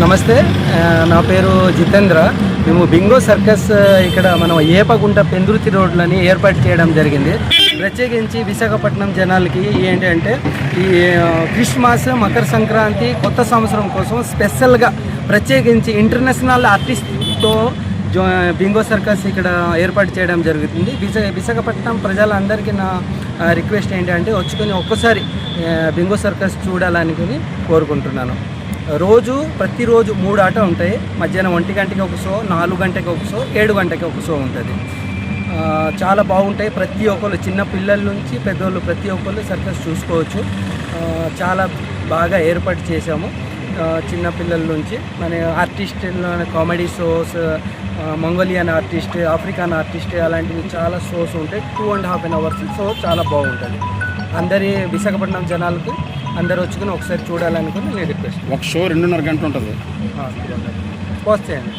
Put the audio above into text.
నమస్తే, నా పేరు జితేంద్ర. మేము బింగో సర్కస్ ఇక్కడ మనం ఏపగుంట పెందుర్తి రోడ్లని ఏర్పాటు చేయడం జరిగింది. ప్రత్యేకించి విశాఖపట్నం జనాలకి ఏంటంటే ఈ క్రిస్మస్, మకర సంక్రాంతి, కొత్త సంవత్సరం కోసం స్పెషల్గా ప్రత్యేకించి ఇంటర్నేషనల్ ఆర్టిస్ట్తో బింగో సర్కస్ ఇక్కడ ఏర్పాటు చేయడం జరుగుతుంది. విశాఖపట్నం ప్రజలందరికీ నా రిక్వెస్ట్ ఏంటంటే వచ్చుకొని ఒక్కసారి బింగో సర్కస్ చూడాలనుకుని కోరుకుంటున్నాను. ప్రతిరోజు 3 ఆట ఉంటాయి. మధ్యాహ్నం 1 గంటకి ఒక షో, 4 గంటకి ఒక షో, 7 గంటకి ఒక షో ఉంటుంది. చాలా బాగుంటాయి. ప్రతి ఒక్కళ్ళు, చిన్న పిల్లల నుంచి పెద్దోళ్ళు ప్రతి ఒక్కళ్ళు సర్కస్ చూసుకోవచ్చు. చాలా బాగా ఏర్పాటు చేశాము. చిన్న పిల్లల నుంచి మన ఆర్టిస్టులు, comedy shows, Mongolian artist, African artist, అలాంటివి చాలా షోస్ ఉంటాయి. 2.5 అవర్స్ షో చాలా బాగుంటుంది. అందరి విశాఖపట్నం జనాలకు అందరు వచ్చుకుని ఒకసారి చూడాలనుకుని నేను రిక్వెస్ట్. ఒక షో 2.5 గంటలు ఉంటుంది. పోస్ట్ చేయండి.